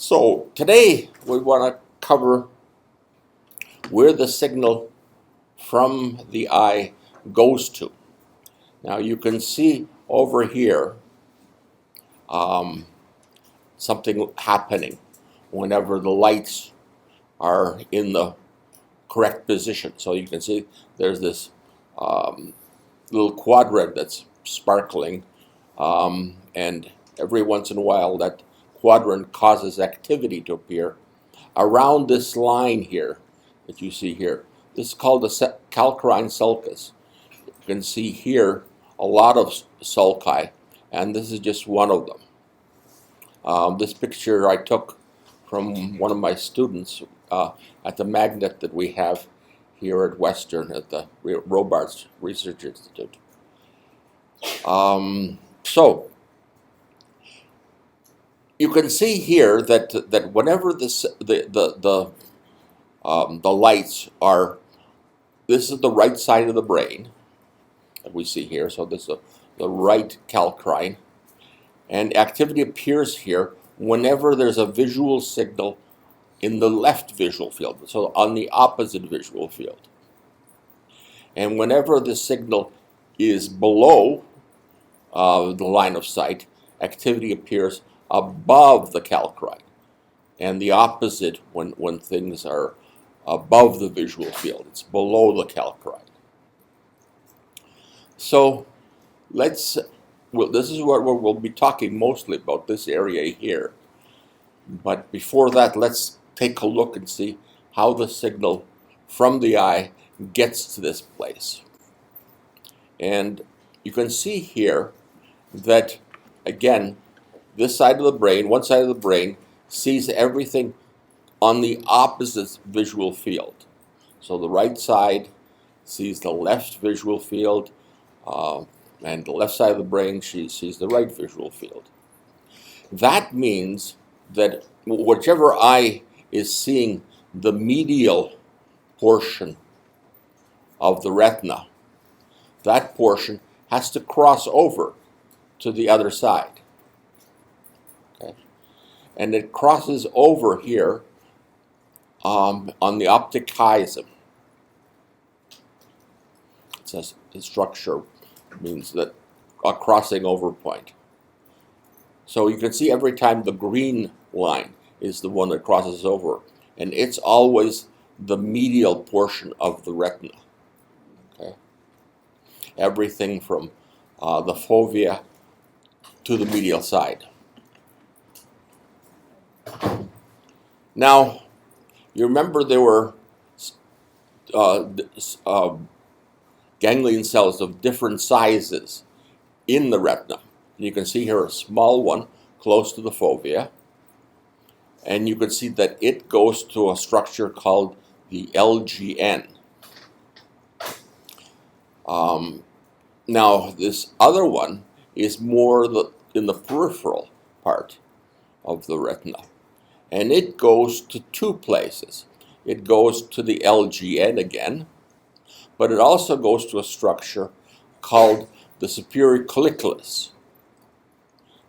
So today we want to cover where the signal from the eye goes to. Now you can see over here something happening whenever the lights are in the correct position. So you can see there's this little quadrant that's sparkling, and every once in a while that quadrant causes activity to appear around this line here that you see here. This is called the Calcarine Sulcus. You can see here a lot of sulci, and this is just one of them. This picture I took from one of my students at the magnet that we have here at Western at the Robarts Research Institute. So you can see here that whenever the lights are, this is the right side of the brain that we see here. So this is the right calcarine, and activity appears here whenever there's a visual signal in the left visual field, so on the opposite visual field. And whenever the signal is below the line of sight, activity appears above the calcarine, and the opposite when things are above the visual field. It's below the calcarine. So this is what we'll be talking mostly about, this area here. But before that, let's take a look and see how the signal from the eye gets to this place. And you can see here that, again, this side of the brain, one side of the brain, sees everything on the opposite visual field. So the right side sees the left visual field, and the left side of the brain sees the right visual field. That means that whichever eye is seeing the medial portion of the retina, that portion has to cross over to the other side. Okay? And it crosses over here on the optic chiasm. It says the structure means that a crossing over point. So you can see every time the green line is the one that crosses over, and it's always the medial portion of the retina. Okay? Everything from the fovea to the medial side. Now, you remember there were ganglion cells of different sizes in the retina. You can see here a small one close to the fovea, and you can see that it goes to a structure called the LGN. Now, this other one is more in the peripheral part of the retina, and it goes to two places. It goes to the LGN again, but it also goes to a structure called the superior colliculus.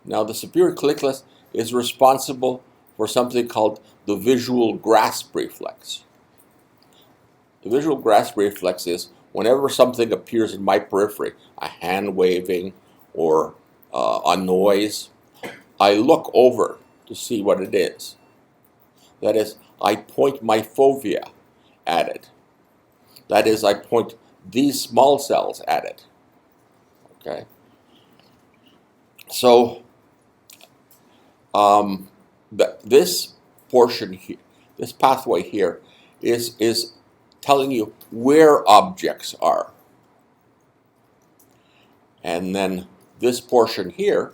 Now, the superior colliculus is responsible for something called the visual grasp reflex. The visual grasp reflex is whenever something appears in my periphery, a hand waving or a noise, I look over to see what it is. That is, I point my fovea at it. That is, I point these small cells at it. Okay? So, this portion here, this pathway here, is telling you where objects are. And then this portion here,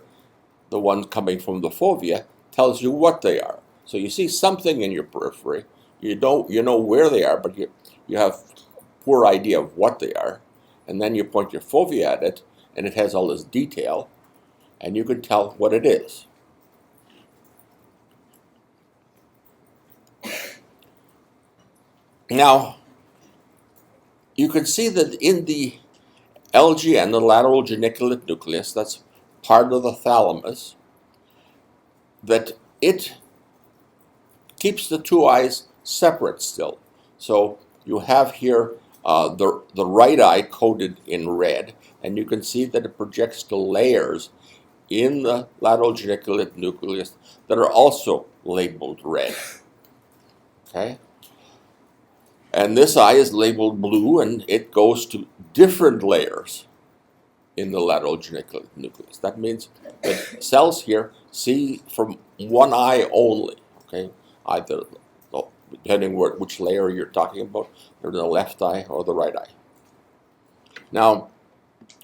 the one coming from the fovea, tells you what they are. So you see something in your periphery, you know where they are, but you have a poor idea of what they are, and then you point your fovea at it, and it has all this detail, and you can tell what it is. Now, you can see that in the LGN, the lateral geniculate nucleus, that's part of the thalamus, that it keeps the two eyes separate still. So you have here the right eye coated in red, and you can see that it projects to layers in the lateral geniculate nucleus that are also labeled red. Okay? And this eye is labeled blue, and it goes to different layers in the lateral geniculate nucleus. That means that cells here see from one eye only, okay? Either, depending which layer you're talking about, or the left eye or the right eye. Now,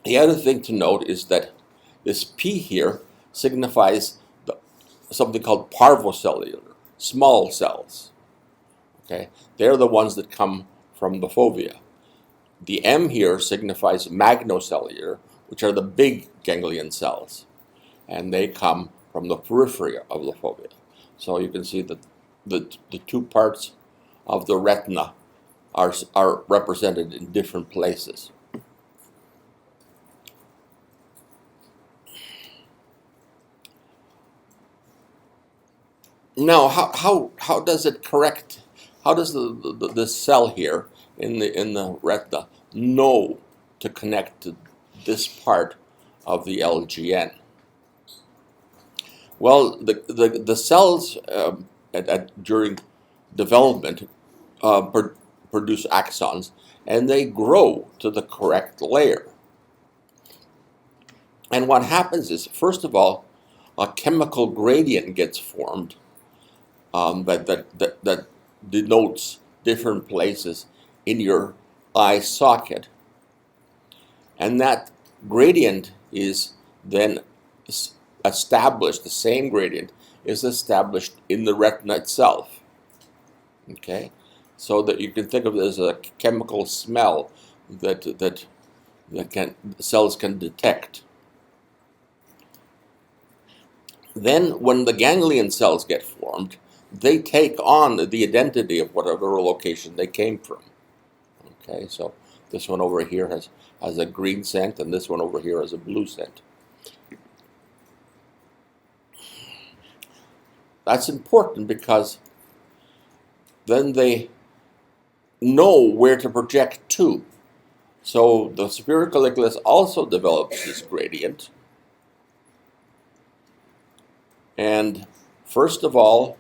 the other thing to note is that this P here signifies something called parvocellular, small cells. Okay, they're the ones that come from the fovea. The M here signifies magnocellular, which are the big ganglion cells, and they come from the periphery of the fovea. So you can see that the two parts of the retina are represented in different places. Now, how does it correct? How does the cell here in the retina know to connect to this part of the LGN? Well, the cells during development produce axons, and they grow to the correct layer. And what happens is, first of all, a chemical gradient gets formed that denotes different places in your eye socket. And that gradient is then established, the same gradient is established in the retina itself. Okay? So that you can think of it as a chemical smell that cells can detect. Then when the ganglion cells get formed, they take on the identity of whatever location they came from. Okay, so this one over here has a green scent, and this one over here has a blue scent. That's important because then they know where to project to. So the superior colliculus also develops this gradient. And first of all,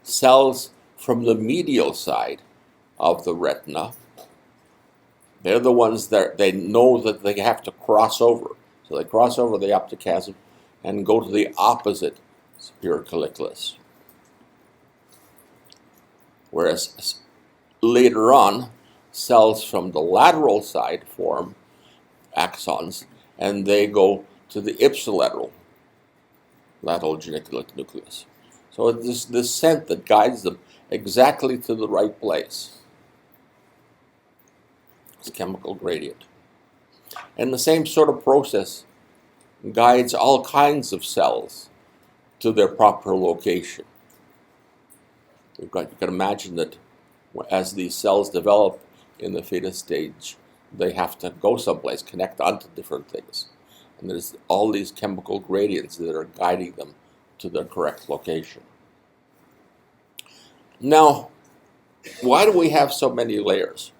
cells from the medial side of the retina, they're the ones that they know that they have to cross over. So they cross over the optic chiasm and go to the opposite superior colliculus. Whereas later on, cells from the lateral side form axons, and they go to the ipsilateral lateral geniculate nucleus. So it's this scent that guides them exactly to the right place. It's a chemical gradient. And the same sort of process guides all kinds of cells to their proper location. You can imagine that as these cells develop in the fetus stage, they have to go someplace, connect onto different things. And there's all these chemical gradients that are guiding them to their correct location. Now, why do we have so many layers?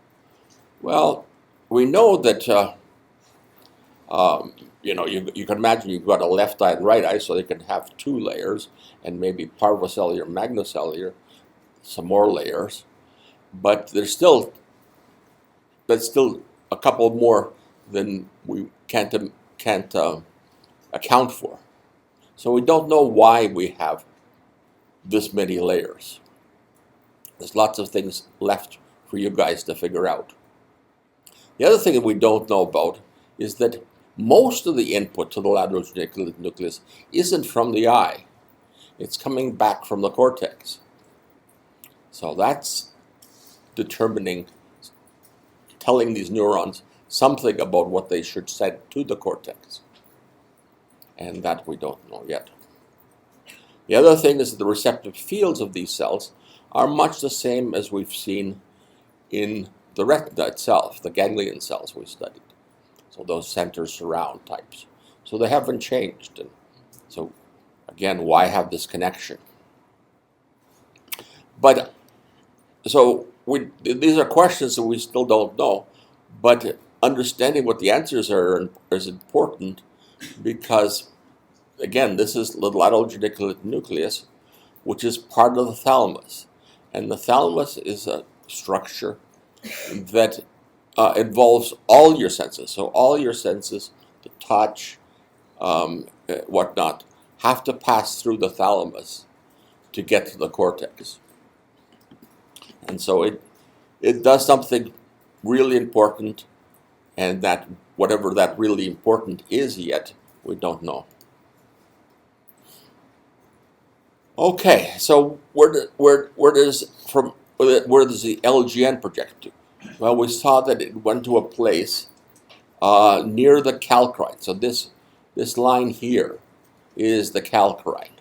Well, we know that, you can imagine you've got a left eye and right eye, so they can have two layers, and maybe parvocellular, magnocellular, some more layers. But that's still a couple more than we can't account for. So we don't know why we have this many layers. There's lots of things left for you guys to figure out. The other thing that we don't know about is that most of the input to the lateral geniculate nucleus isn't from the eye. It's coming back from the cortex. So that's telling these neurons something about what they should send to the cortex. And that we don't know yet. The other thing is that the receptive fields of these cells are much the same as we've seen in the retina itself, the ganglion cells we studied. So those center surround types. So they haven't changed. And so again, why have this connection? But so these are questions that we still don't know, but understanding what the answers are is important because, again, this is the lateral geniculate nucleus, which is part of the thalamus. And the thalamus is a structure that involves all your senses. So all your senses, the touch, whatnot, have to pass through the thalamus to get to the cortex. And so it does something really important, and that whatever that really important is yet, we don't know. Okay, so where does the LGN project to? Well, we saw that it went to a place near the calcarine. So this line here is the calcarine,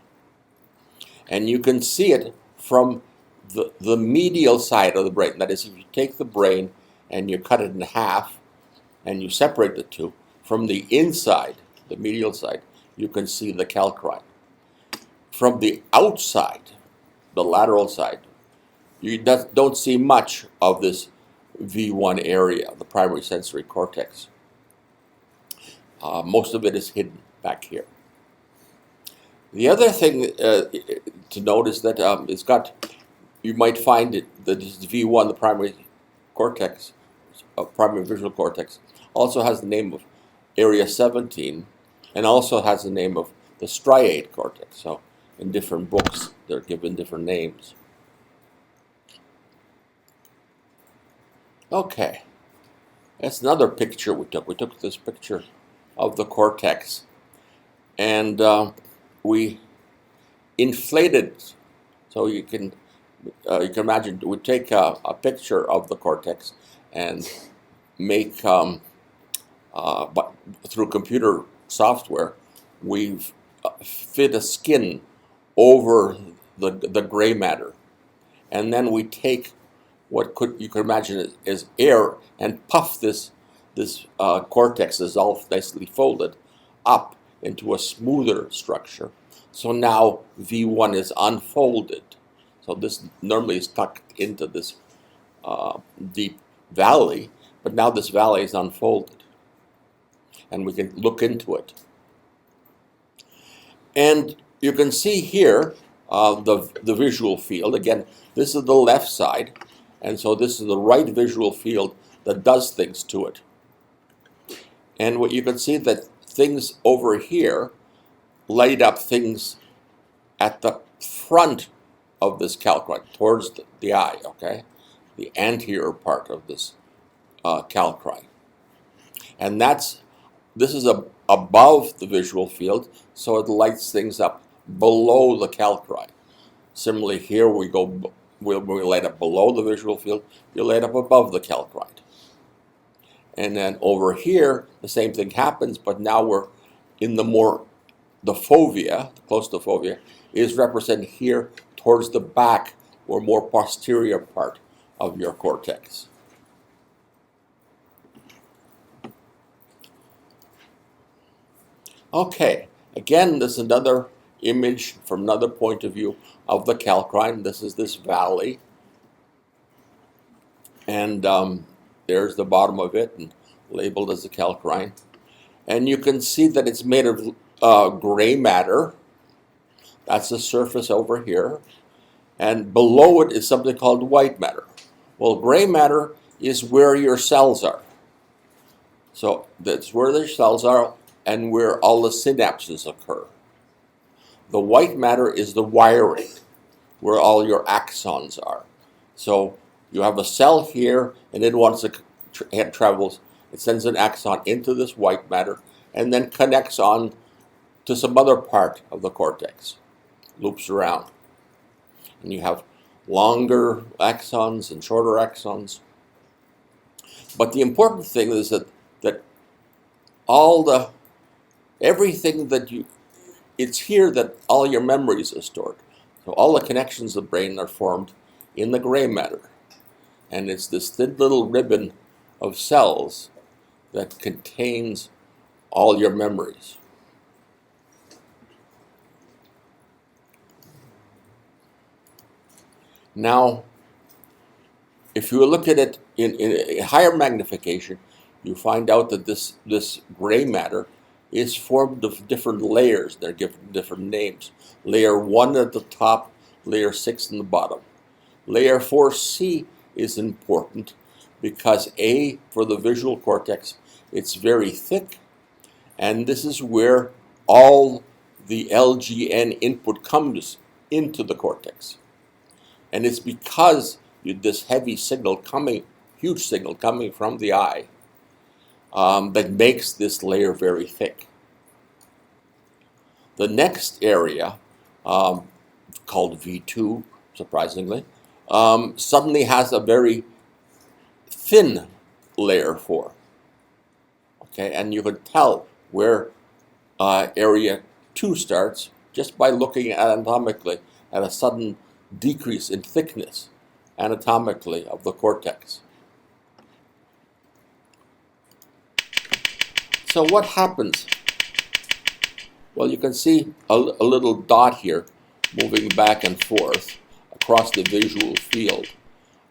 and you can see it from the medial side of the brain. That is, if you take the brain and you cut it in half and you separate the two, from the inside, the medial side, you can see the calcarine. From the outside, the lateral side, you don't see much of this V1 area, the primary sensory cortex. Most of it is hidden back here. The other thing to note is that you might find that this V1, the primary cortex, primary visual cortex, also has the name of area 17, and also has the name of the striate cortex. So in different books, they're given different names. Okay, that's another picture we took. We took this picture of the cortex, and we inflated. So you can imagine we take a picture of the cortex and make but through computer software, we've fit a skin over the gray matter, and then we take what you could imagine is air and puff this cortex is all nicely folded up into a smoother structure. So now V1 is unfolded. So this normally is tucked into this deep valley, but now this valley is unfolded, and we can look into it. And you can see here the visual field. Again, this is the left side, and so this is the right visual field that does things to it. And what you can see that things over here light up things at the front of this calcarine, towards the eye, okay? The anterior part of this calcarine. And this is above the visual field, so it lights things up below the calcarine. Similarly, here we light up below the visual field, you light up above the calcarine. And then over here, the same thing happens, but now we're in the fovea, the close to the fovea, is represented here towards the back or more posterior part of your cortex. Okay, again, this is another image from another point of view of the calcarine. This is this valley, and there's the bottom of it, and labeled as the calcarine. And you can see that it's made of gray matter. That's the surface over here. And below it is something called white matter. Well, gray matter is where your cells are. So that's where their cells are and where all the synapses occur. The white matter is the wiring, where all your axons are. So you have a cell here, and then once it travels, it sends an axon into this white matter and then connects on to some other part of the cortex, loops around. And you have longer axons and shorter axons. But the important thing is that everything it's here that all your memories are stored. So all the connections of the brain are formed in the gray matter. And it's this thin little ribbon of cells that contains all your memories. Now, if you look at it in higher magnification, you find out that this gray matter is formed of different layers. They're given different names. Layer 1 at the top, layer 6 in the bottom. Layer 4C is important because A, for the visual cortex, it's very thick, and this is where all the LGN input comes into the cortex. And it's because this heavy signal coming, huge signal coming from the eye, that makes this layer very thick. The next area, called V2, surprisingly, suddenly has a very thin layer 4. Okay, and you can tell where area 2 starts just by looking anatomically at a sudden decrease in thickness anatomically of the cortex. So what happens? Well, you can see a little dot here moving back and forth across the visual field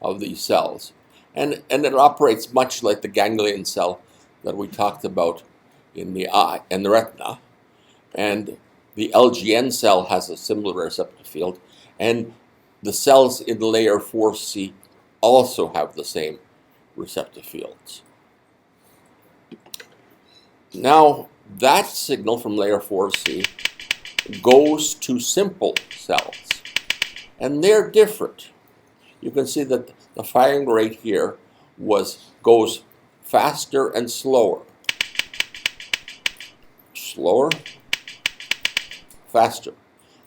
of these cells. And it operates much like the ganglion cell that we talked about in the eye and the retina. And the LGN cell has a similar receptive field, and the cells in layer 4C also have the same receptive fields. Now, that signal from layer 4C goes to simple cells, and they're different. You can see that the firing rate here goes faster and slower. Slower, faster.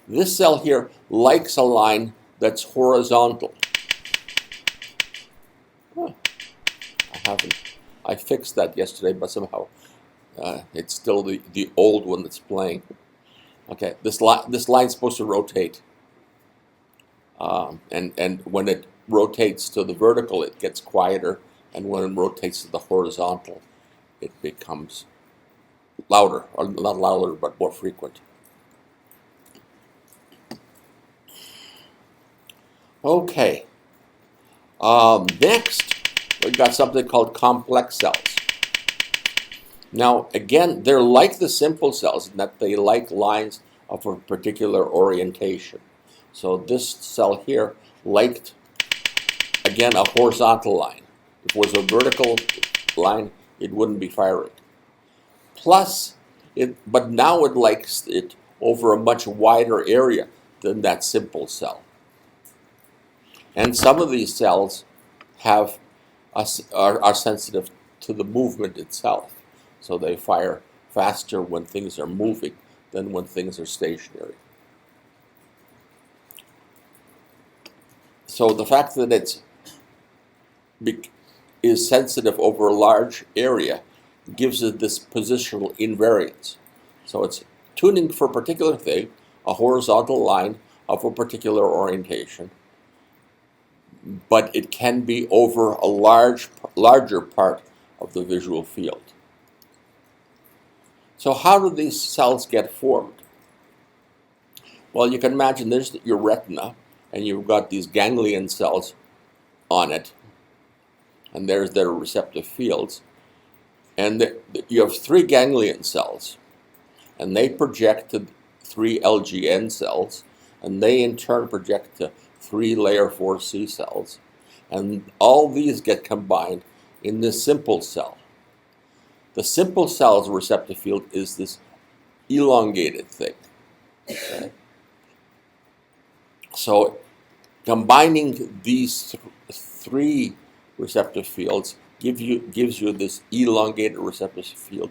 This cell here likes a line that's horizontal. I fixed that yesterday, but somehow it's still the old one that's playing. Okay, this line's supposed to rotate. And when it rotates to the vertical, it gets quieter, and when it rotates to the horizontal, it becomes louder, or not louder, but more frequent. Okay. Next, we've got something called complex cells. Now, again, they're like the simple cells in that they like lines of a particular orientation. So this cell here liked, again, a horizontal line. If it was a vertical line, it wouldn't be firing. Plus, but now it likes it over a much wider area than that simple cell. And some of these cells are sensitive to the movement itself. So they fire faster when things are moving than when things are stationary. So the fact that it is sensitive over a large area gives it this positional invariance. So it's tuning for a particular thing, a horizontal line of a particular orientation, but it can be over a larger part of the visual field. So how do these cells get formed? Well, you can imagine there's your retina, and you've got these ganglion cells on it, and there's their receptive fields. And you have 3 ganglion cells, and they project to 3 LGN cells, and they in turn project to 3 layer 4C cells, and all these get combined in this simple cell. The simple cell's receptive field is this elongated thing. Okay? So combining these 3 receptive fields gives you this elongated receptive field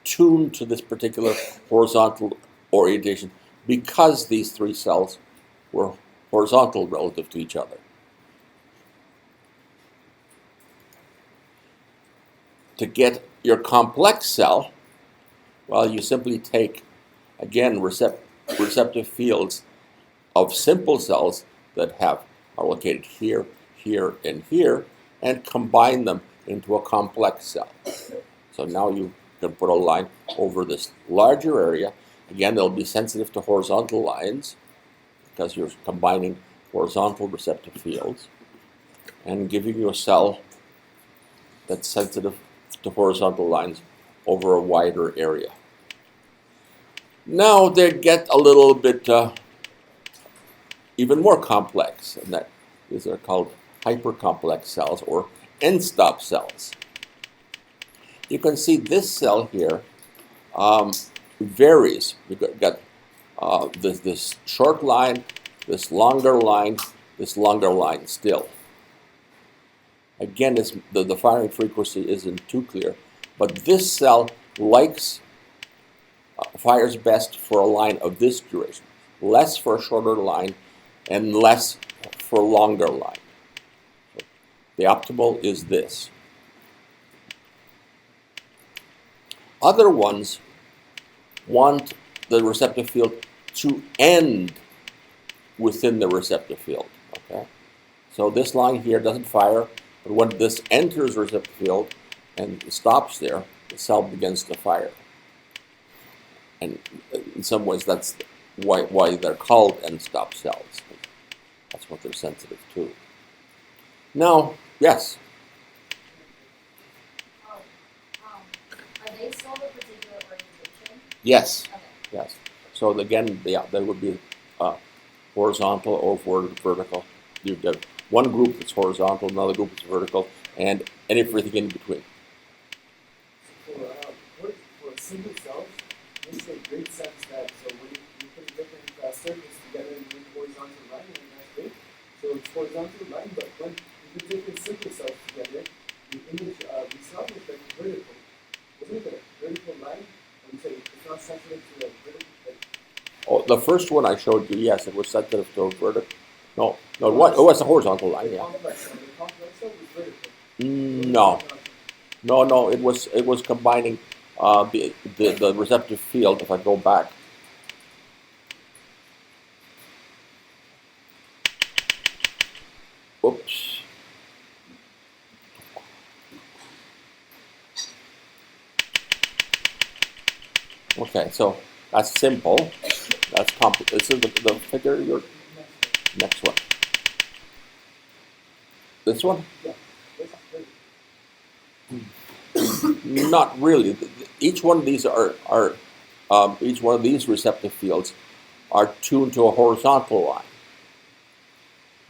tuned to this particular horizontal orientation because these 3 cells were horizontal relative to each other. To get your complex cell, well, you simply take, again, receptive fields of simple cells that are located here, here, and here, and combine them into a complex cell. So now you can put a line over this larger area. Again, it'll be sensitive to horizontal lines because you're combining horizontal receptive fields and giving you a cell that's sensitive to horizontal lines over a wider area. Now they get a little bit even more complex, and that these are called hypercomplex cells or end-stop cells. You can see this cell here varies. You've got this short line, this longer line still. Again, the firing frequency isn't too clear, but this cell fires best for a line of this duration, less for a shorter line, and less for a longer line. So the optimal is this. Other ones want the receptive field to end within the receptive field. Okay, so this line here doesn't fire, but when this enters the receptive field and stops there, the cell begins to fire. And in some ways, that's why they're called end-stop cells. That's what they're sensitive to. Now, yes. Are they sold a particular orientation? Yes. Okay. Yes. So again, there would be horizontal or vertical. You've got one group that's horizontal, another group that's vertical, and everything in between. For single cells, it makes a great sense that when you put different circuits together in one horizontal line, and that's great. So it's horizontal line, but when you put different single cells together, the image we saw was like vertical. Wasn't it a vertical line? And so it's not sensitive to a vertical. Oh, the first one I showed you, yes, it was sensitive to a vertical. No, it was a horizontal line, yeah. The complex cell was vertical. No, it was combining the receptive field. If I go back, oops. Okay, so that's simple. That's complicated. This is the figure. Your next one. This one? Not really. Each one of these each one of these receptive fields are tuned to a horizontal line.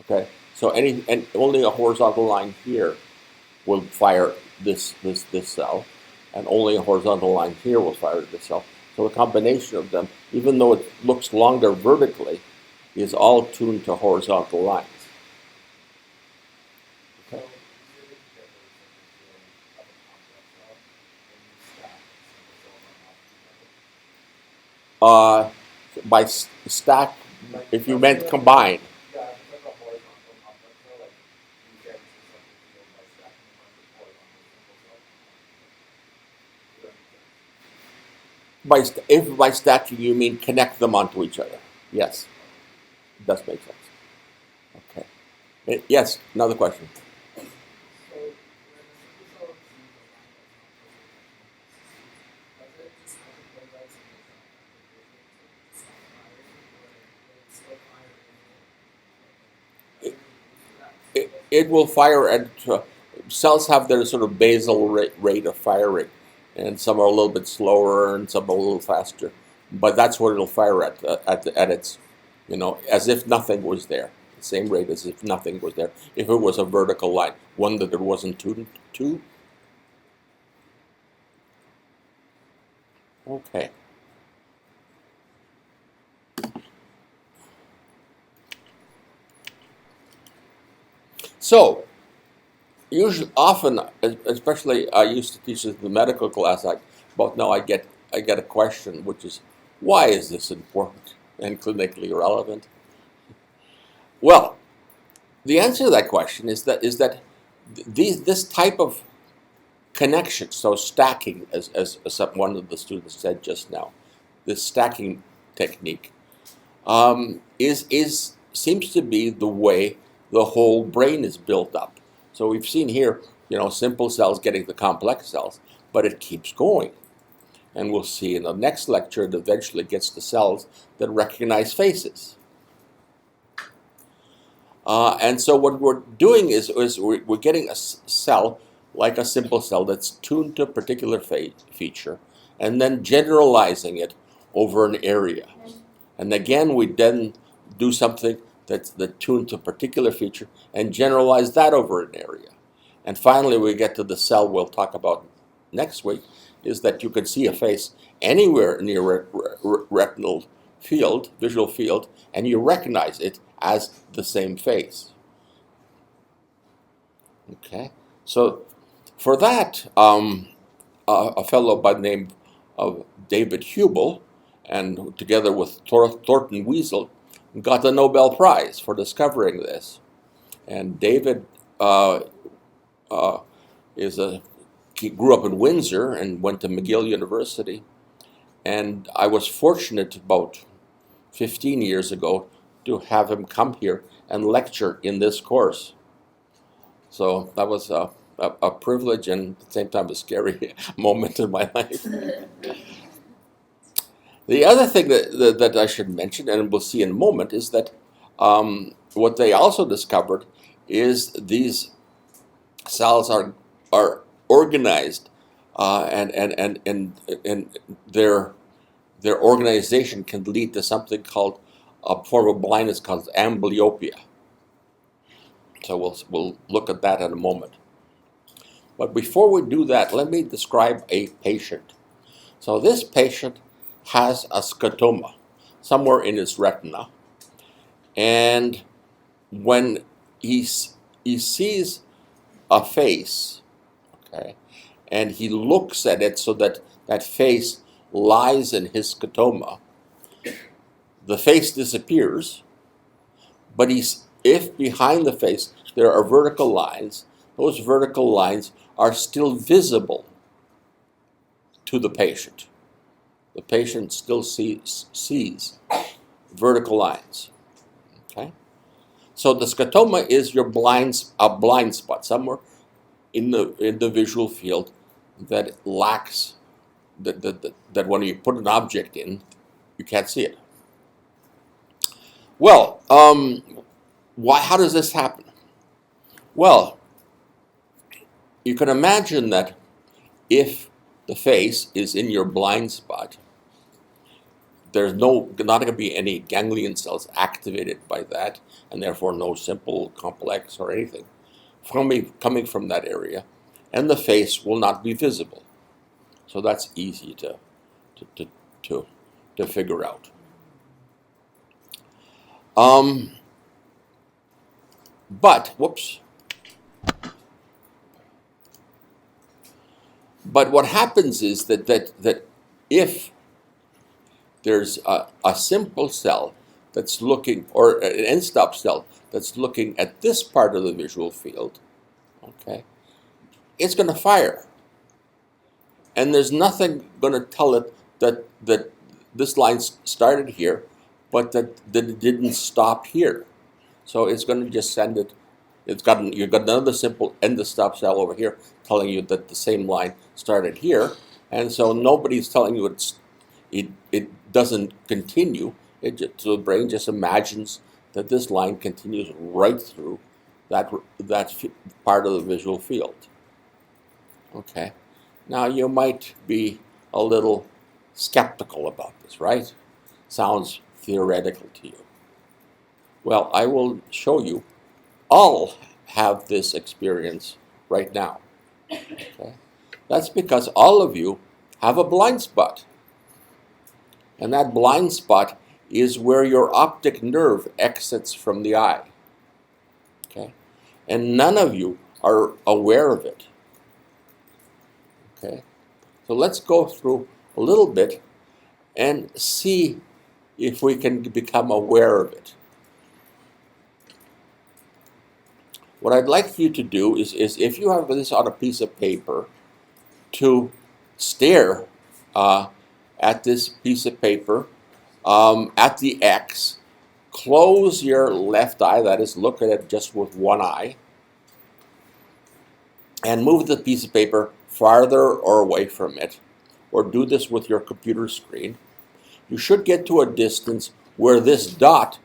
Okay, so only a horizontal line here will fire this cell, and only a horizontal line here will fire this cell. So the combination of them, even though it looks longer vertically, is all tuned to horizontal lines. Okay. By stack, if you meant combined. If by stacking you mean connect them onto each other, yes, it does make sense. Okay. Yes, another question. It will fire at cells have their sort of basal rate of firing, and some are a little bit slower and some are a little faster, but that's what it'll fire at its, as if nothing was there. The same rate as if nothing was there. If it was a vertical line, one that it wasn't tuned to. Okay. So, often, especially I used to teach in the medical class, I get a question, which is, why is this important and clinically relevant? Well, the answer to that question is that this type of connection, so stacking, as one of the students said just now, this stacking technique seems to be the way the whole brain is built up. So we've seen here, simple cells getting the complex cells, but it keeps going. And we'll see in the next lecture, it eventually gets to cells that recognize faces. And so what we're doing is we're getting a cell, like a simple cell, that's tuned to a particular feature, and then generalizing it over an area. And again, we then do something that's tuned to a particular feature and generalize that over an area. And finally, we get to the cell we'll talk about next week, is that you can see a face anywhere near retinal field, visual field, and you recognize it as the same face. Okay, so for that, a fellow by the name of David Hubel, and together with Thornton Weasel, got the Nobel Prize for discovering this. And David he grew up in Windsor and went to McGill University. And I was fortunate about 15 years ago to have him come here and lecture in this course. So that was a privilege and at the same time a scary moment in my life. The other thing that I should mention, and we'll see in a moment, is that what they also discovered is these cells are organized, and their organization can lead to something called a form of blindness called amblyopia. So we'll look at that in a moment. But before we do that, let me describe a patient. So this patient has a scotoma somewhere in his retina, and when he sees a face, okay, and he looks at it so that that face lies in his scotoma, the face disappears, but if behind the face there are vertical lines, those vertical lines are still visible to the patient. The patient still sees vertical lines. Okay, so the scotoma is your blind spot somewhere in the visual field that lacks that when you put an object in, you can't see it. Well, how does this happen? Well, you can imagine that if the face is in your blind spot, there's not going to be any ganglion cells activated by that, and therefore no simple complex or anything coming from that area, and the face will not be visible. So that's easy to figure out. But what happens is that if there's a simple cell that's looking, or an end-stop cell that's looking at this part of the visual field, okay, it's going to fire. And there's nothing going to tell it that this line started here, but that it didn't stop here. So it's going to just send it. You've got another simple end-stop cell over here telling you that the same line started here, and so nobody's telling you it doesn't continue. So the brain just imagines that this line continues right through that part of the visual field. Okay. Now you might be a little skeptical about this, right? Sounds theoretical to you. Well, I will show you. All have this experience right now. Okay? That's because all of you have a blind spot. And that blind spot is where your optic nerve exits from the eye. Okay? And none of you are aware of it. Okay? So let's go through a little bit and see if we can become aware of it. What I'd like you to do is if you have this on a piece of paper, to stare at this piece of paper at the X, close your left eye, that is, look at it just with one eye, and move the piece of paper farther or away from it, or do this with your computer screen. You should get to a distance where this dot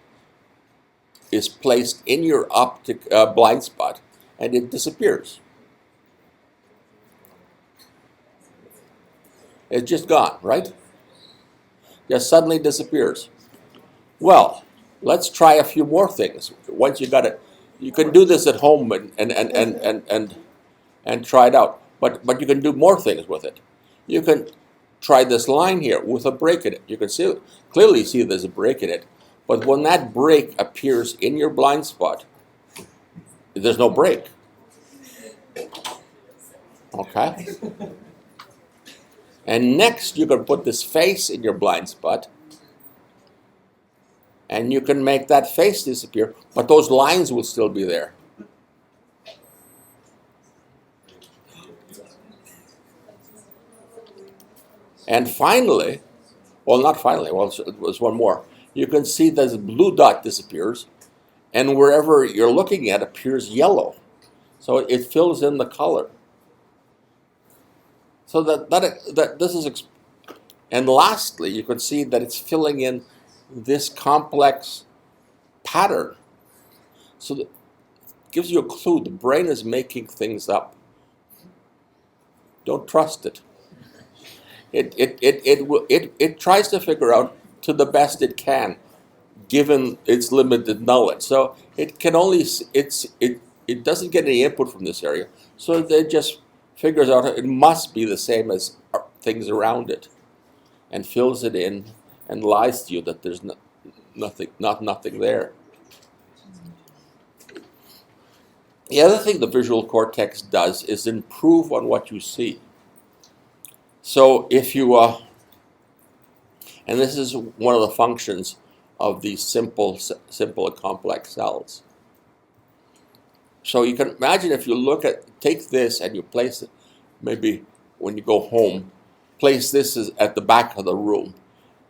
is placed in your optic blind spot, and it disappears. It's just gone, right? Just suddenly disappears. Well, let's try a few more things. Once you got it, you can do this at home and try it out. But you can do more things with it. You can try this line here with a break in it. You can clearly see there's a break in it. But when that break appears in your blind spot, there's no break. Okay? And next, you can put this face in your blind spot, and you can make that face disappear, but those lines will still be there. And finally, well, not finally, well, it was one more. You can see that the blue dot disappears, and wherever you're looking at appears yellow. So it fills in the color. So that this is, and lastly, you can see that it's filling in this complex pattern. So that gives you a clue. The brain is making things up. Don't trust it. It tries to figure out to the best it can, given its limited knowledge. So it can only it doesn't get any input from this area. So it just figures out it must be the same as things around it, and fills it in and lies to you that there's nothing there. The other thing the visual cortex does is improve on what you see. So if you, and this is one of the functions of these simple and complex cells. So you can imagine if you take this and you place it, maybe when you go home, place this at the back of the room,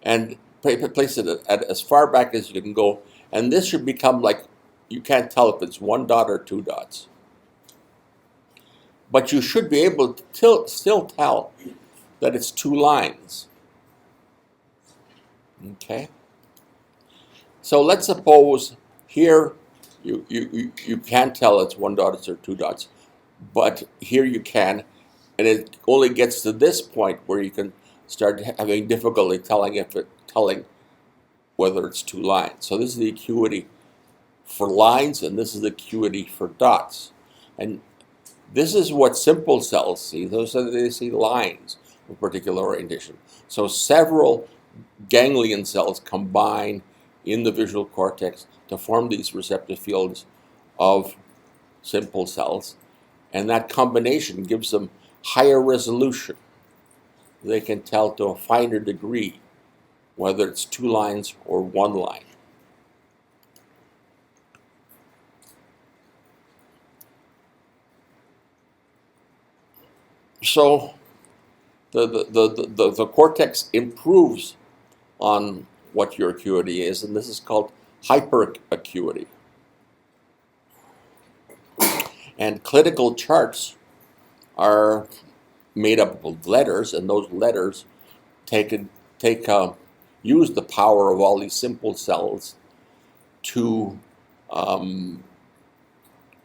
and place it at as far back as you can go, and this should become like, you can't tell if it's one dot or two dots. But you should be able to still tell that it's two lines. Okay? So let's suppose here you can't tell it's one dot or two dots, but here you can, and it only gets to this point where you can start having difficulty telling whether it's two lines. So this is the acuity for lines, and this is the acuity for dots. And this is what simple cells see. They see lines of particular orientation. So several ganglion cells combine in the visual cortex to form these receptive fields of simple cells, and that combination gives them higher resolution. They can tell to a finer degree whether it's two lines or one line. So the cortex improves on what your acuity is, and this is called hyperacuity. And clinical charts are made up of letters, and those letters use the power of all these simple cells to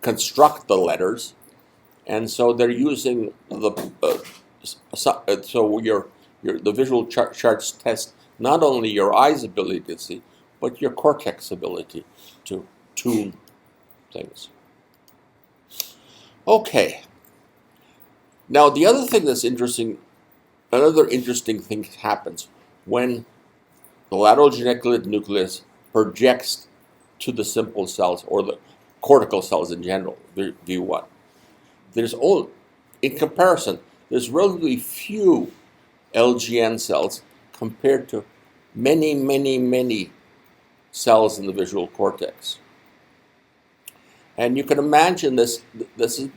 construct the letters, and so they're using the visual charts test not only your eye's ability to see, but your cortex ability to tune things. Okay. Now the other thing that's interesting, another interesting thing happens when the lateral geniculate nucleus projects to the simple cells, or the cortical cells in general, V1. In comparison, there's relatively few LGN cells compared to many, many, many cells in the visual cortex. And you can imagine this is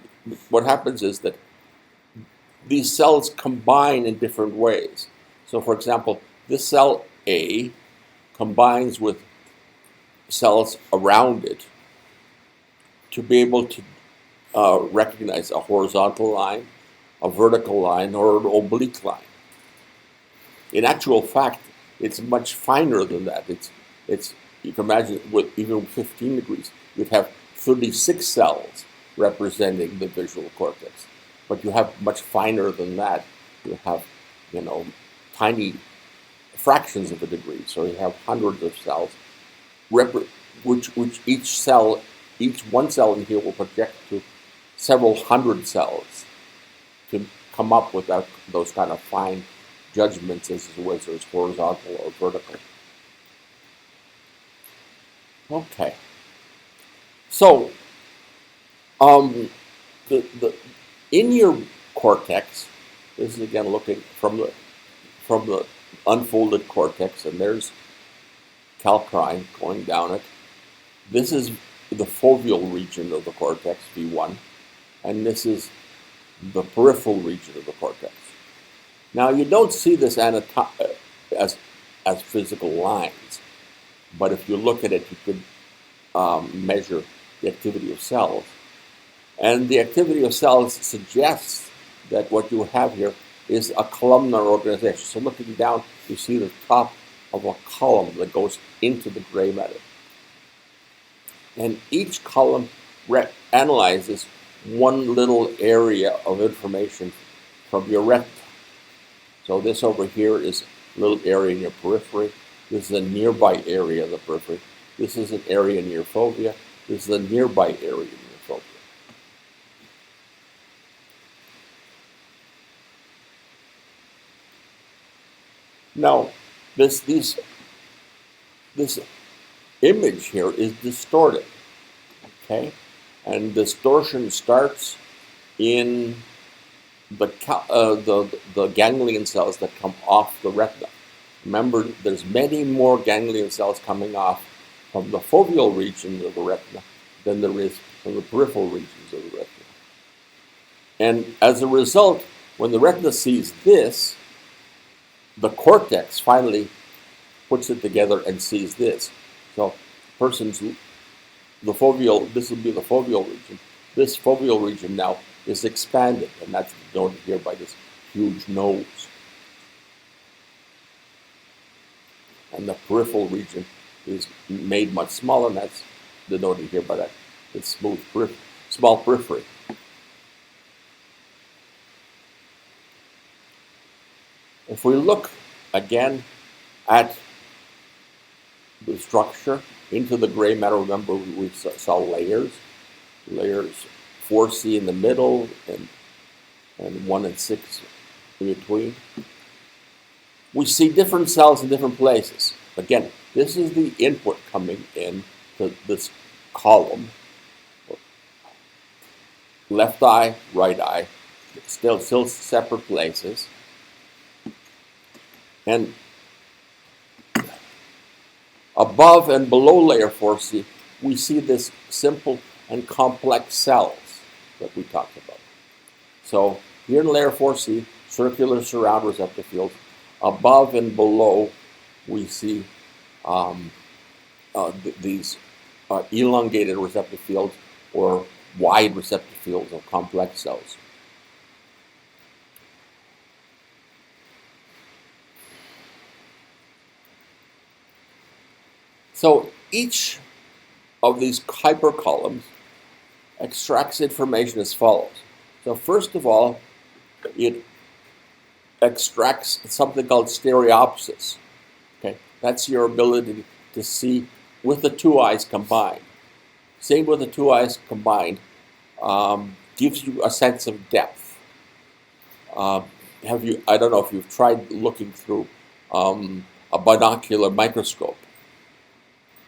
what happens is that these cells combine in different ways. So for example, this cell A combines with cells around it to be able to recognize a horizontal line, a vertical line, or an oblique line. In actual fact, it's much finer than that. you can imagine with even 15 degrees, you'd have 36 cells representing the visual cortex. But you have much finer than that. You have, tiny fractions of a degree. So you have hundreds of cells, which each one cell in here will project to several hundred cells to come up with those kind of fine judgments as to whether it's horizontal or vertical. Okay. So, in your cortex, this is again looking from the unfolded cortex, and there's calcarine going down it. This is the foveal region of the cortex, V1, and this is the peripheral region of the cortex. Now, you don't see this as physical lines, but if you look at it, you could measure the activity of cells. And the activity of cells suggests that what you have here is a columnar organization. So looking down, you see the top of a column that goes into the gray matter. And each column analyzes one little area of information from your retina. So this over here is a little area in your periphery. This is a nearby area of the periphery. This is an area in your fovea. This is a nearby area in your fovea. Now, this image here is distorted, okay? And distortion starts in the ganglion cells that come off the retina. Remember, there's many more ganglion cells coming off from the foveal regions of the retina than there is from the peripheral regions of the retina. And as a result, when the retina sees this, the cortex finally puts it together and sees this. So, this will be the foveal region. This foveal region now is expanded, and that's denoted here by this huge nose. And the peripheral region is made much smaller, and that's denoted here by this small periphery. If we look again at the structure into the gray matter, remember we saw layers 4C in the middle and 1 and 6 in between. We see different cells in different places. Again, this is the input coming in to this column. Left eye, right eye, still separate places. And above and below layer 4C, we see this simple and complex cells that we talked about. So here in layer 4C, circular surround receptive fields. Above and below, we see these elongated receptive fields or wide receptive fields of complex cells. So each of these hypercolumns extracts information as follows. So first of all, it extracts something called stereopsis. Okay, that's your ability to see with the two eyes combined. Seeing with the two eyes combined gives you a sense of depth. I don't know if you've tried looking through a binocular microscope.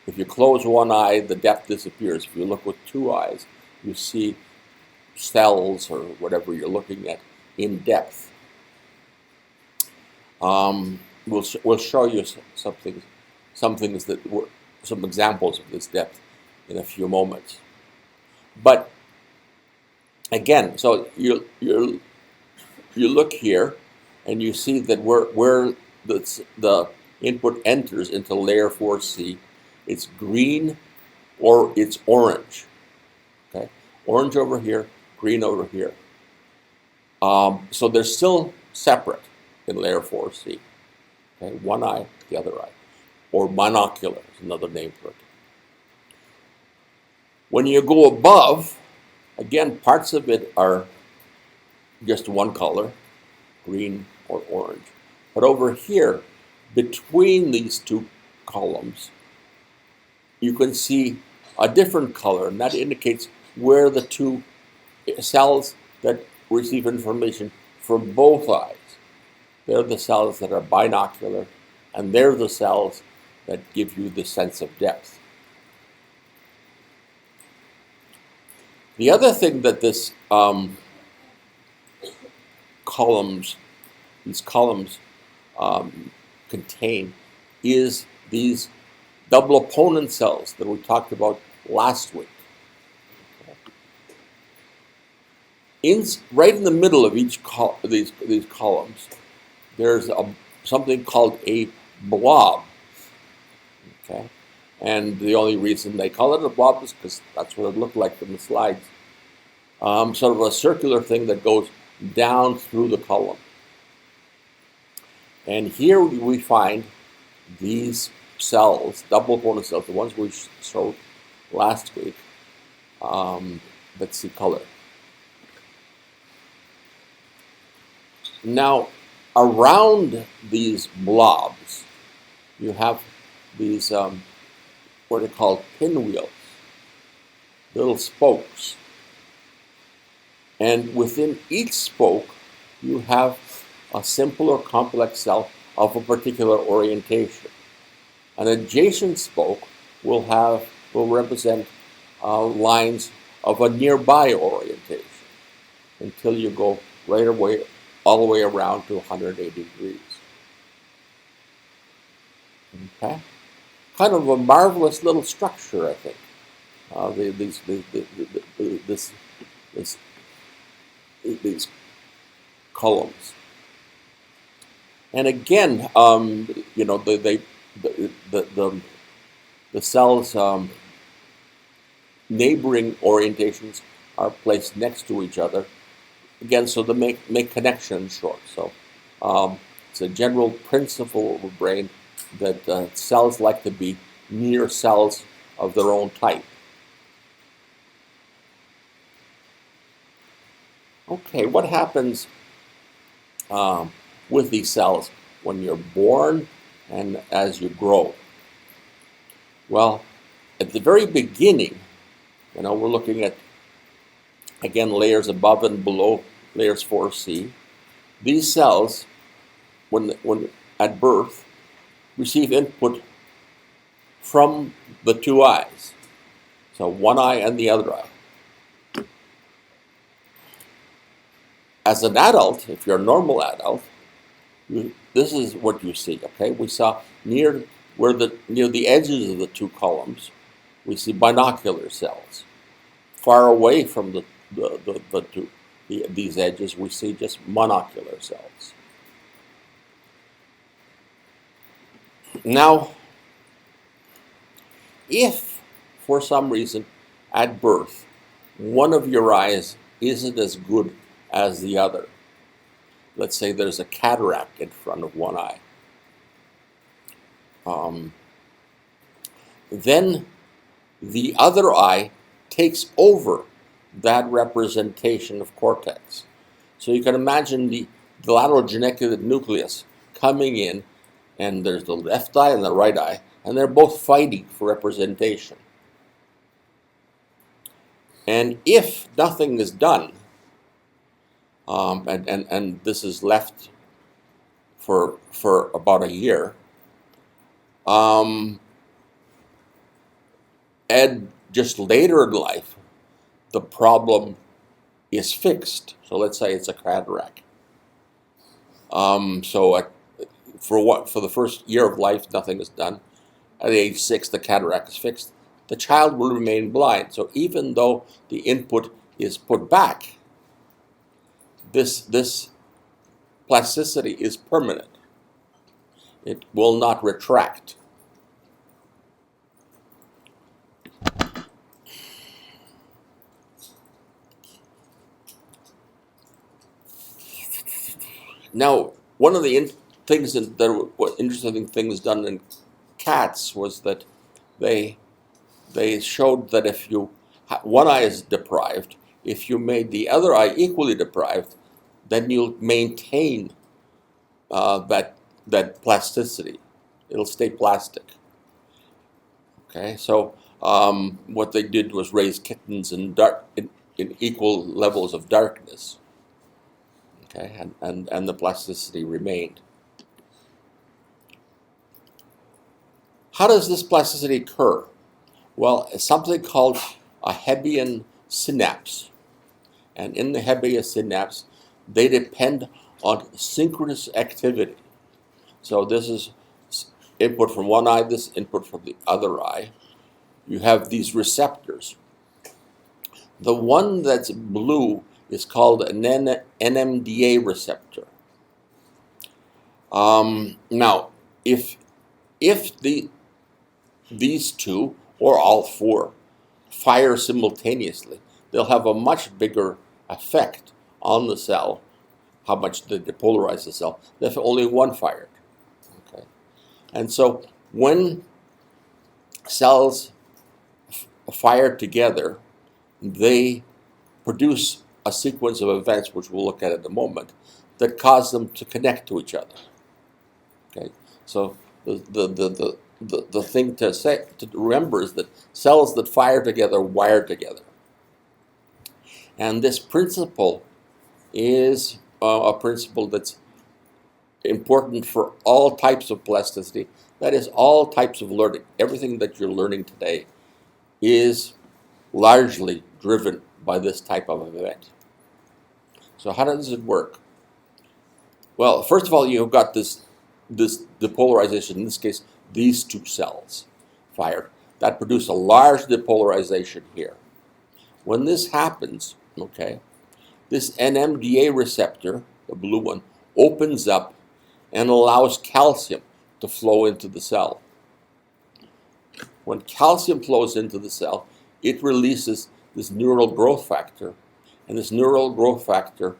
If you close one eye, the depth disappears. If you look with two eyes, you see cells or whatever you're looking at in depth. We'll show you some examples of this depth in a few moments. But again, so you look here, and you see that where the input enters into layer 4C, it's green or it's orange. Okay, orange over here, green over here. So they're still separate in layer 4C. Okay, one eye, the other eye. or binocular is another name for it. When you go above, again, parts of it are just one color, green or orange. But over here, between these two columns, you can see a different color, and that indicates where the two cells that receive information from both eyes. They're the cells that are binocular, and they're the cells that give you the sense of depth. The other thing that these columns contain is these double opponent cells that we talked about last week. Right in the middle of each these columns, there's something called a blob. Okay, and the only reason they call it a blob is because that's what it looked like in the slides. Sort of a circular thing that goes down through the column. And here we find these cells, double opponent cells, the ones we showed last week, that see color. Now, around these blobs, you have these what are called pinwheels, little spokes. And within each spoke, you have a simple or complex cell of a particular orientation. An adjacent spoke will represent lines of a nearby orientation until you go all the way around to 180 degrees. Okay, kind of a marvelous little structure, I think. These columns, and again, you know, the cells' neighboring orientations are placed next to each other. Again, so to make connections short. So it's a general principle of the brain that cells like to be near cells of their own type. Okay, what happens with these cells when you're born and as you grow? Well, at the very beginning, you know, we're looking at, again, layers above and below layers 4C. These cells, when at birth, receive input from the two eyes. So one eye and the other eye. As an adult, if you're a normal adult, this is what you see. Okay, we saw near the edges of the two columns, we see binocular cells. Far away from these edges, we see just monocular cells. Now, if for some reason at birth one of your eyes isn't as good as the other, let's say there's a cataract in front of one eye, then the other eye takes over that representation of cortex. So you can imagine the lateral geniculate nucleus coming in, and there's the left eye and the right eye, and they're both fighting for representation. And if nothing is done, and this is left for about a year, and just later in life, the problem is fixed. So let's say it's a cataract. For the first year of life, nothing is done. At age 6, the cataract is fixed. The child will remain blind. So even though the input is put back, this plasticity is permanent. It will not retract. Now, one of the interesting things done in cats was that they showed that if one eye is deprived, if you made the other eye equally deprived, then you'll maintain that plasticity. It'll stay plastic. Okay, so what they did was raise kittens in equal levels of darkness. Okay, and the plasticity remained. How does this plasticity occur? Well, it's something called a Hebbian synapse. And in the Hebbian synapse, they depend on synchronous activity. So this is input from one eye, this input from the other eye. You have these receptors. The one that's blue is called an Nmda receptor. Now, if these two, or all four, fire simultaneously, they'll have a much bigger effect on the cell, how much they depolarize the cell, than if only one fired. Okay? And so when cells fire together, they produce a sequence of events, which we'll look at in a moment, that cause them to connect to each other. Okay, so the thing to remember is that cells that fire together wire together, and this principle is a principle that's important for all types of plasticity. That is, all types of learning. Everything that you're learning today is largely driven by this type of event. So how does it work? Well, first of all, you've got this depolarization. In this case, these two cells fired. That produce a large depolarization here. When this happens, okay, this Nmda receptor, the blue one, opens up and allows calcium to flow into the cell. When calcium flows into the cell, it releases this neural growth factor, and this neural growth factor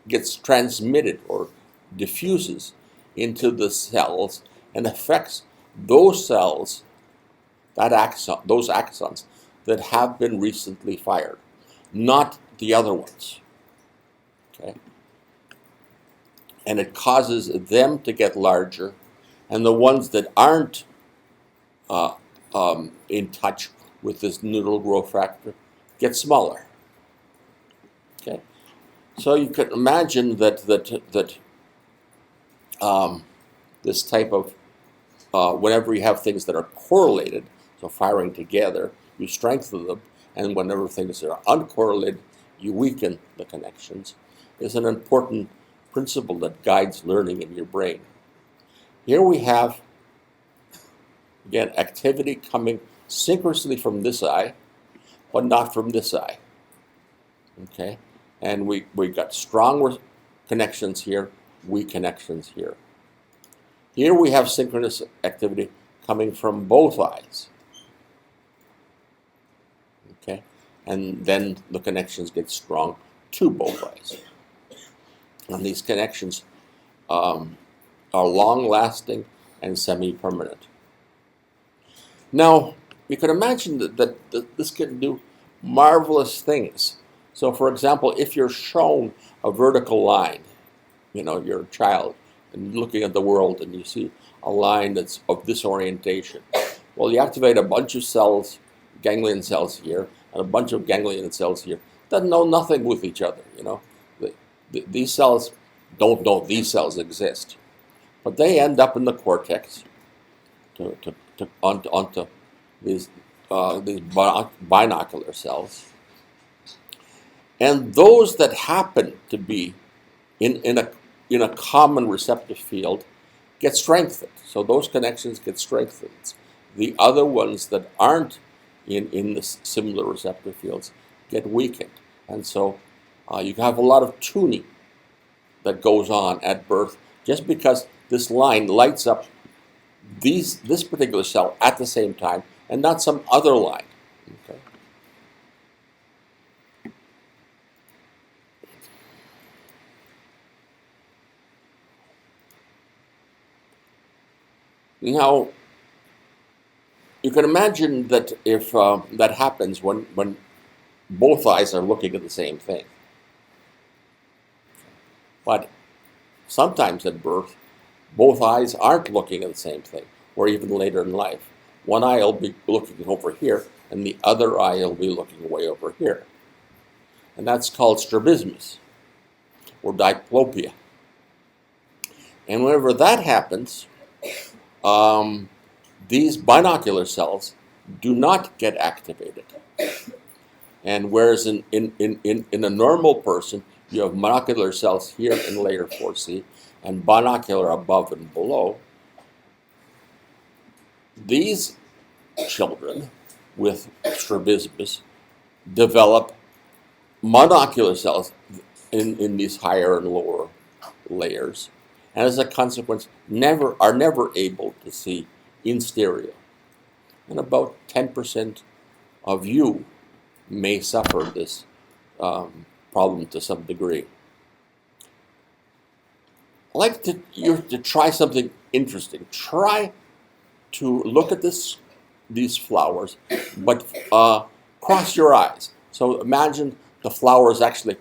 gets transmitted or diffuses into the cells and affects those cells, those axons that have been recently fired, not the other ones. Okay? And it causes them to get larger, and the ones that aren't in touch with this neural growth factor get smaller. Okay, so you can imagine that this type of whenever you have things that are correlated, so firing together, you strengthen them, and whenever things are uncorrelated, you weaken the connections, is an important principle that guides learning in your brain. Here we have, again, activity coming synchronously from this eye, but not from this eye. Okay, and we got strong connections here, weak connections here. Here we have synchronous activity coming from both eyes. Okay, and then the connections get strong to both eyes. And these connections are long-lasting and semi-permanent. Now, you can imagine that this can do marvelous things. So, for example, if you're shown a vertical line, you're a child and looking at the world and you see a line that's of this orientation, well, you activate a bunch of cells, ganglion cells here, and a bunch of ganglion cells here that know nothing with each other. These cells don't know these cells exist, but they end up in the cortex onto these binocular cells, and those that happen to be in a common receptive field get strengthened. So those connections get strengthened. The other ones that aren't in the similar receptive fields get weakened, and so you have a lot of tuning that goes on at birth, just because this line lights up this particular cell at the same time, and not some other line. Okay. Now, you can imagine that if that happens when both eyes are looking at the same thing. But sometimes at birth, both eyes aren't looking at the same thing, or even later in life. One eye will be looking over here, and the other eye will be looking way over here. And that's called strabismus, or diplopia. And whenever that happens, these binocular cells do not get activated. And whereas in a normal person, you have monocular cells here in layer 4C and binocular above and below, these children with strabismus develop monocular cells in these higher and lower layers, and as a consequence are never able to see in stereo. And about 10% of you may suffer this problem to some degree. I'd like you to try something interesting. Try to look at these flowers, but cross your eyes. So imagine the flower is actually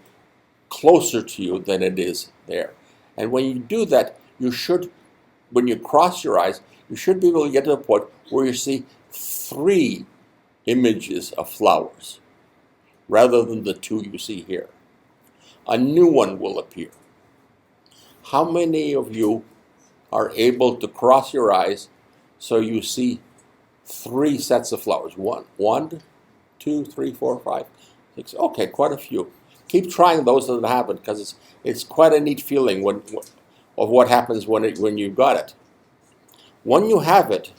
closer to you than it is there. And when you do that, when you cross your eyes, you should be able to get to a point where you see 3 images of flowers, rather than the 2 you see here. A new one will appear. How many of you are able to cross your eyes so you see 3 sets of flowers? 1, 2, 3, 4, 5, 6. Okay, quite a few. Keep trying those that happen, because it's quite a neat feeling of what happens when you got it. When you have it,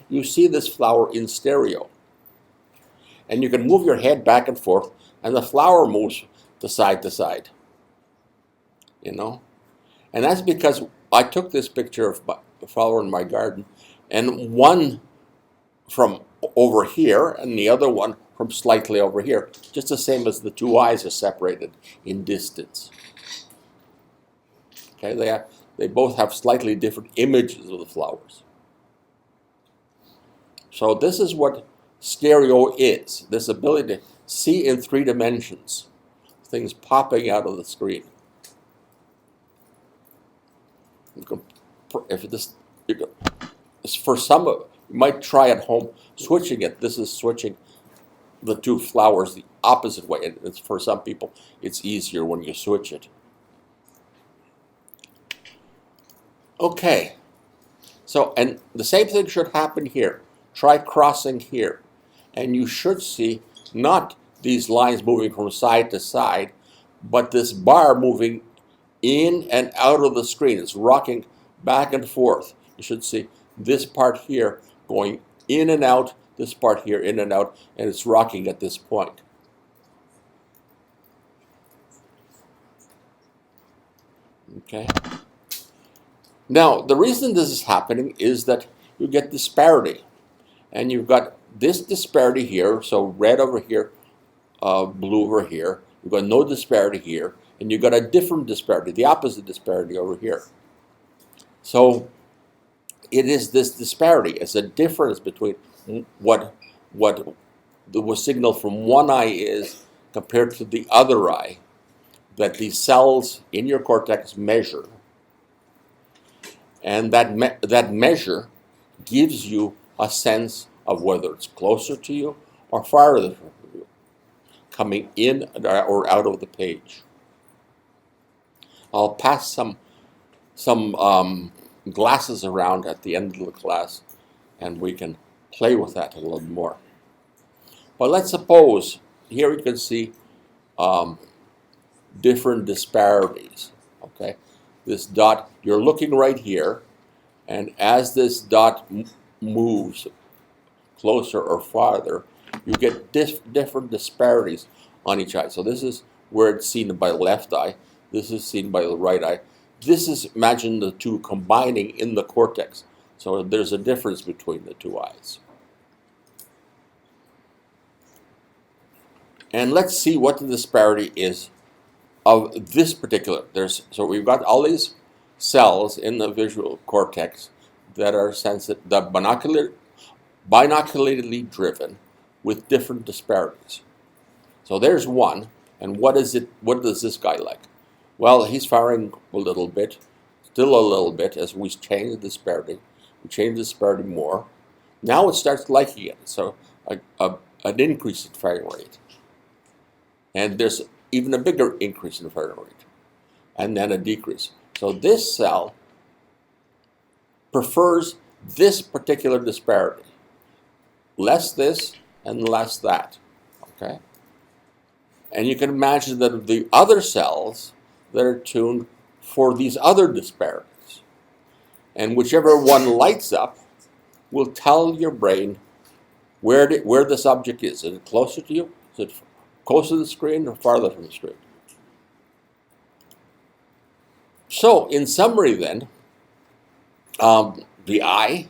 you see this flower in stereo. And you can move your head back and forth, and the flower moves to side. You know? And that's because I took this picture of the flower in my garden, and one from over here and the other one from slightly over here, just the same as the 2 eyes are separated in distance. Okay, they both have slightly different images of the flowers. So this is what stereo is, this ability to see in 3 dimensions, things popping out of the screen. For some, you might try at home switching it. This is switching the 2 flowers the opposite way. And for some people, it's easier when you switch it. Okay. So, and the same thing should happen here. Try crossing here. And you should see not these lines moving from side to side, but this bar moving in and out of the screen. It's rocking back and forth. You should see this part here going in and out, this part here in and out, and it's rocking at this point. Okay. Now, the reason this is happening is that you get disparity. And you've got this disparity here, so red over here, blue over here. You've got no disparity here, and you've got a different disparity, the opposite disparity over here. So it is this disparity. It's a difference between what the signal from one eye is compared to the other eye that these cells in your cortex measure. And that measure gives you a sense of whether it's closer to you or farther from you, coming in or out of the page. I'll pass some glasses around at the end of the class, and we can play with that a little more. But let's suppose here you can see different disparities. Okay, this dot, you're looking right here, and as this dot moves closer or farther, you get different disparities on each eye. So this is where it's seen by the left eye. This is seen by the right eye. This is, imagine the 2 combining in the cortex. So there's a difference between the 2 eyes. And let's see what the disparity is of this particular. So we've got all these cells in the visual cortex that are sensitive, that binocularly driven with different disparities. So there's one, and what does this guy like? Well, he's firing a little bit, still a little bit, as we change the disparity. We change the disparity more. Now it starts liking it, so an increase in firing rate. And there's even a bigger increase in firing rate, and then a decrease. So this cell prefers this particular disparity. Less this and less that, okay? And you can imagine that the other cells that are tuned for these other disparities. And whichever one lights up will tell your brain where this object is. Is it closer to you? Is it closer to the screen or farther from the screen? So, in summary then, the eye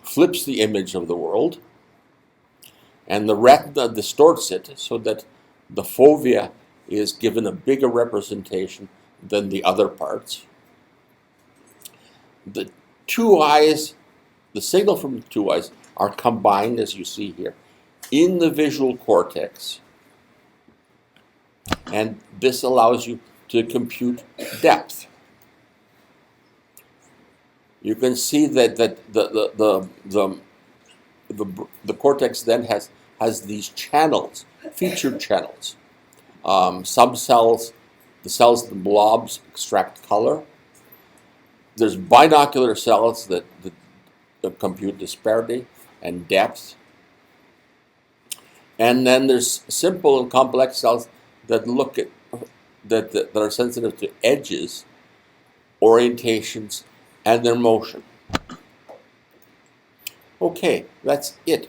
flips the image of the world, and the retina distorts it so that the fovea is given a bigger representation than the other parts. The two eyes, the signal from the two eyes are combined, as you see here, in the visual cortex, and this allows you to compute depth. You can see that the cortex then has these channels, featured channels. Some cells, the cells, the blobs, extract color. There's binocular cells that compute disparity and depth. And then there's simple and complex cells that look at that are sensitive to edges, orientations, and their motion. Okay, that's it.